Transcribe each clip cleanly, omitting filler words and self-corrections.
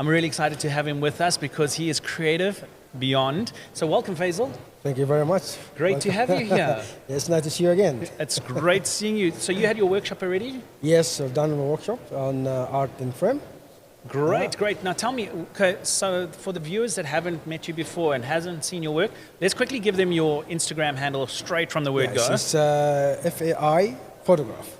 I'm really excited to have him with us because he is creative beyond. So welcome, Faisal. Thank you very much. Great to have you here. It's nice to see you again. It's great seeing you. So you had your workshop already? Yes, I've done a workshop on art and frame. Great, great. Now tell me, okay, so for the viewers that haven't met you before and hasn't seen your work, let's quickly give them your Instagram handle straight from the word Yes, go. it's FAI photograph.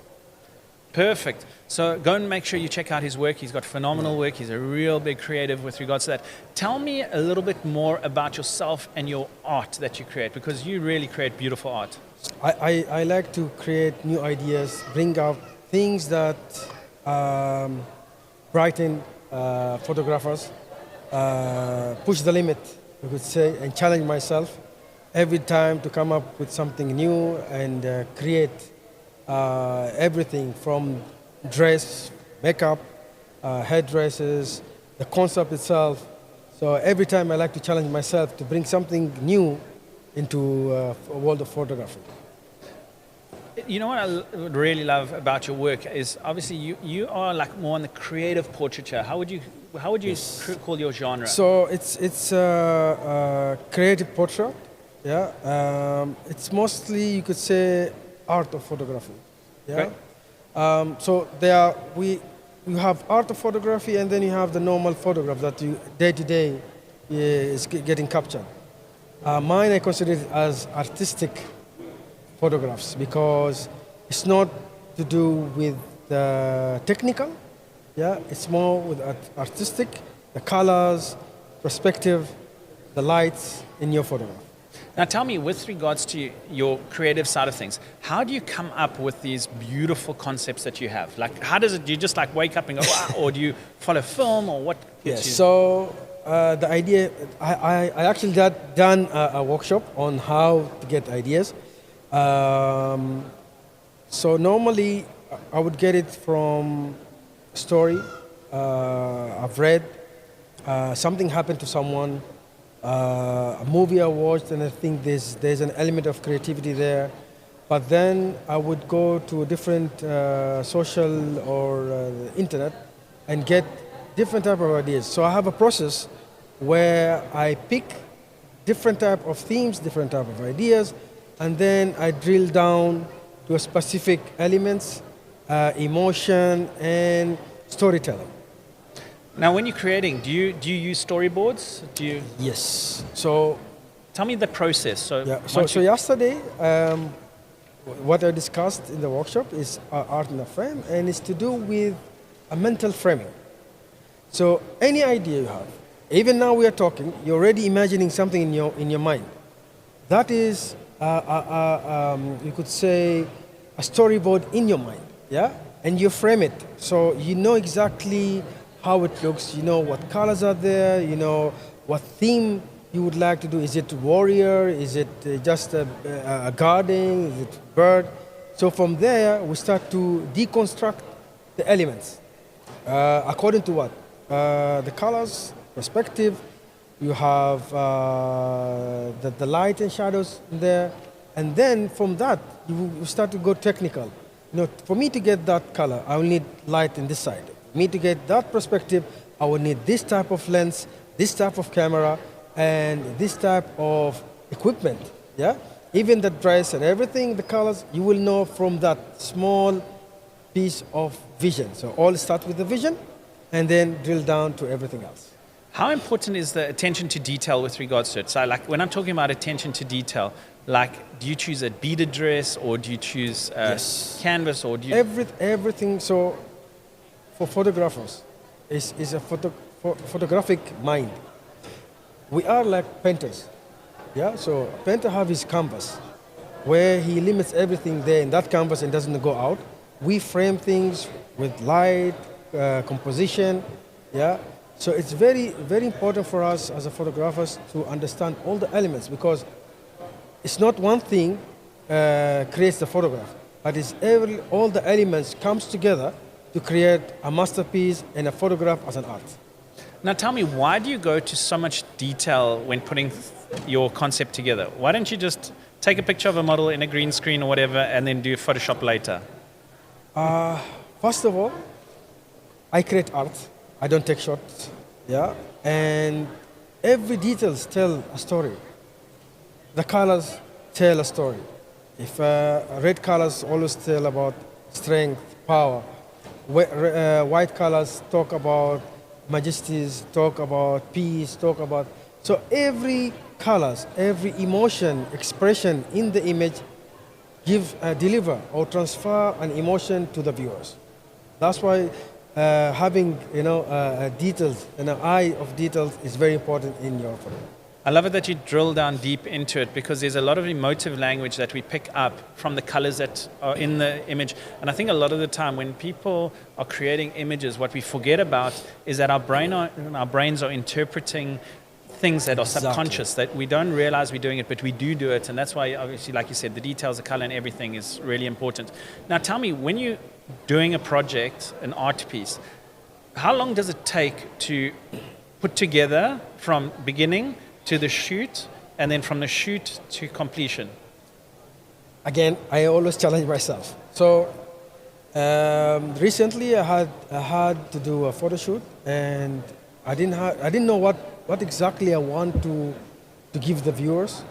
Perfect. So go and make sure you check out his work. He's got phenomenal work. He's a real big creative with regards to that. Tell me a little bit more about yourself and your art that you create, because you really create beautiful art. I like to create new ideas, bring out things that brighten photographers, push the limit, you could say, and challenge myself every time to come up with something new and create everything from dress, makeup, headdresses, the concept itself. So every time I like to challenge myself to bring something new into a world of photography. You know what I would really love about your work is obviously you are like more on the creative portraiture. How would you Yes. call your genre? So it's a creative portrait. Yeah, it's mostly, you could say, art of photography. Yeah. Okay. So you have art of photography, and then you have the normal photograph that you day to day is getting captured. Mine, I consider it as artistic photographs because it's not to do with the technical. Yeah, it's more with artistic, the colors, perspective, the lights in your photograph. Now tell me, with regards to your creative side of things, how do you come up with these beautiful concepts that you have? Like, how does it, do you just like wake up and go, wow, or do you follow film, or what gets Yes, you? so the idea, I actually done a workshop on how to get ideas. So normally I would get it from a story I've read, something happened to someone, a movie I watched, and I think there's an element of creativity there. But then I would go to a different social or internet and get different type of ideas. So I have a process where I pick different type of themes, different type of ideas, and then I drill down to a specific elements, emotion, and storytelling. Now, when you're creating, do you use storyboards? Do you Yes. So tell me the process? So yeah. once So you- yesterday, what I discussed in the workshop is art in a frame, and it's to do with a mental framing. So any idea you have, even now we are talking, you're already imagining something in your mind. That is, you could say, a storyboard in your mind, yeah? And you frame it, so you know exactly how it looks, you know what colors are there, you know what theme you would like to do. Is it warrior? Is it just a garden? Is it bird? So from there, we start to deconstruct the elements. According to what? The colors, perspective, you have the light and shadows there, and then from that, you start to go technical. You know, for me to get that color, I will need light in this side. For me to get that perspective, I will need this type of lens, this type of camera, and this type of equipment. Yeah, even the dress and everything, the colors, you will know from that small piece of vision. So all start with the vision, and then drill down to everything else. How important is the attention to detail with regards to it? So like when I'm talking about attention to detail, like do you choose a beaded dress or do you choose Yes. canvas or do you... Everything. So for photographers, is a photographic mind. We are like painters. Yeah. So a painter have his canvas, where he limits everything there in that canvas and doesn't go out. We frame things with light, composition. Yeah. So it's very, very important for us as a photographers to understand all the elements, because it's not one thing creates the photograph, but it's all the elements comes together to create a masterpiece and a photograph as an art. Now tell me, why do you go to so much detail when putting your concept together? Why don't you just take a picture of a model in a green screen or whatever and then do Photoshop later? First of all, I create art. I don't take shots. yeah, and every details tell a story. The colors tell a story. If red colors always tell about strength, power, white colors talk about majesties, talk about peace, talk about. So every colors, every emotion, expression in the image give, deliver or transfer an emotion to the viewers. That's why having details, an eye of details is very important in your photo. I love it that you drill down deep into it because there's a lot of emotive language that we pick up from the colors that are in the image. And I think a lot of the time when people are creating images, what we forget about is that our brains are interpreting things that are subconscious, that we don't realize we're doing it, but we do it. And that's why, obviously, like you said, the details, the color and everything is really important. Now, tell me, when you're doing a project, an art piece, how long does it take to put together from beginning to the shoot, and then from the shoot to completion? Again, I always challenge myself. So recently, I had to do a photo shoot, and I didn't know what exactly I want to give the viewers.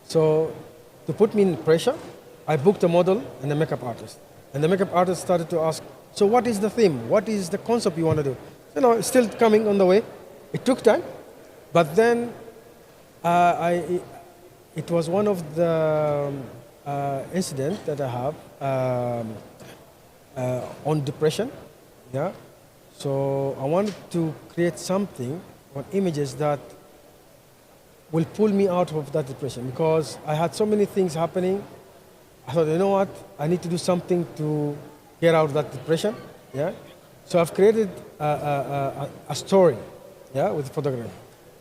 So to put me in pressure, I booked a model and a makeup artist, and the makeup artist started to ask, "So what is the theme? What is the concept you want to do?" It's still coming on the way. It took time, but then. It was one of the incidents that I have on depression. Yeah, so I wanted to create something on images that will pull me out of that depression because I had so many things happening. I thought, you know what, I need to do something to get out of that depression. Yeah, so I've created a story. Yeah, with photography.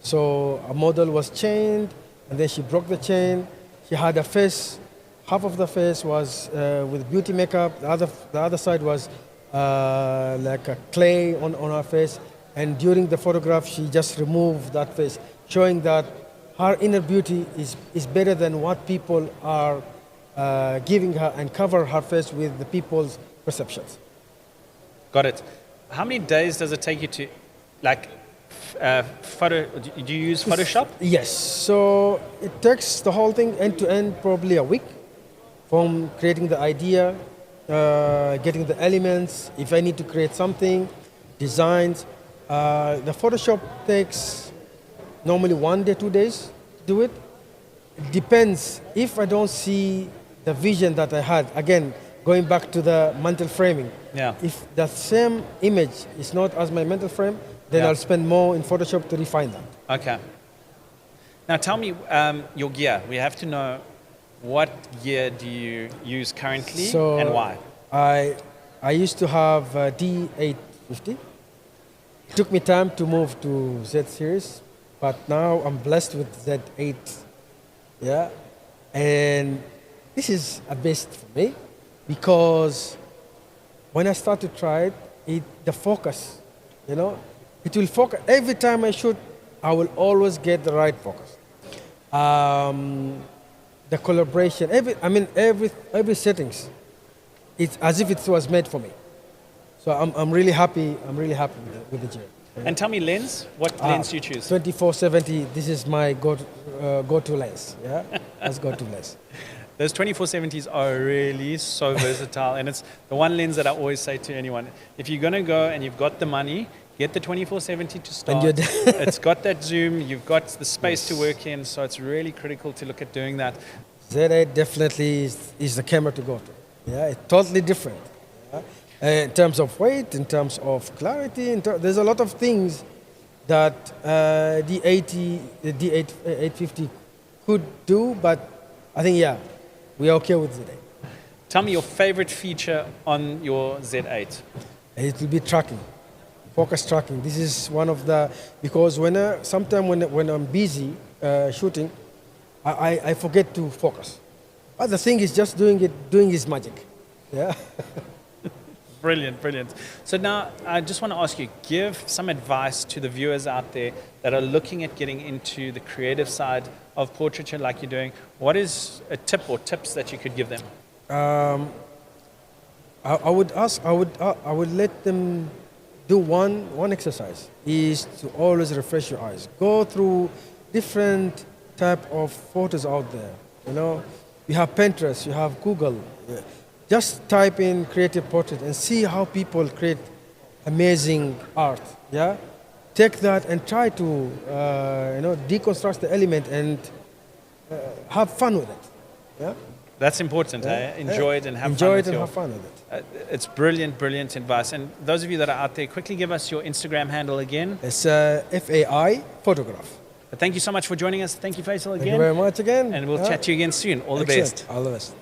So a model was chained, and then she broke the chain. She had a face. Half of the face was with beauty makeup. The other side was like a clay on her face. And during the photograph, she just removed that face, showing that her inner beauty is better than what people are giving her, and cover her face with the people's perceptions. Got it. How many days does it take you to, like, do you use Photoshop? Yes. So it takes the whole thing end to end probably a week, from creating the idea, getting the elements. If I need to create something, designs. The Photoshop takes normally 1 day, 2 days to do it. It depends if I don't see the vision that I had. Again, going back to the mental framing. Yeah. If that same image is not as my mental frame, then I'll spend more in Photoshop to refine that. Okay. Now tell me your gear. We have to know, what gear do you use currently and why? I used to have a D850. It took me time to move to Z series, but now I'm blessed with Z8. Yeah, and this is a best for me because when I start to try it, the focus, it will focus. Every time I shoot, I will always get the right focus. The collaboration, every settings, it's as if it was made for me. So I'm really happy. I'm really happy with the gel. And tell me, lens. What lens do you choose? 2470. This is my go-to lens. Yeah, that's go-to lens. Those 2470s are really so versatile, and it's the one lens that I always say to anyone: if you're going to go and you've got the money, get the 2470 to start. It's got that zoom, you've got the space to work in, so it's really critical to look at doing that. Z8 definitely is the camera to go to. Yeah, it's totally different. Yeah? In terms of weight, in terms of clarity, there's a lot of things that the 850 could do, but I think, we're okay with Z8. Tell me your favorite feature on your Z8. It will be tracking. Focus tracking. This is one of the, because sometimes when I'm busy shooting, I forget to focus. But the thing is just doing his magic. Yeah. Brilliant. So now I just want to ask you, give some advice to the viewers out there that are looking at getting into the creative side of portraiture like you're doing. What is a tip or tips that you could give them? I would let them do one exercise is to always refresh your eyes. Go through different type of photos out there. You know, you have Pinterest, you have Google. Yeah. Just type in creative portrait and see how people create amazing art. Yeah, take that and try to deconstruct the element and have fun with it. Yeah. That's important. Enjoy it and have Enjoy fun it with and your... have fun with it. It's brilliant, brilliant advice. And those of you that are out there, quickly give us your Instagram handle again. It's FAI photograph. But thank you so much for joining us. Thank you, Faisal, again. Thank you very much again. And we'll chat to you again soon. All the Excellent. best. All the best.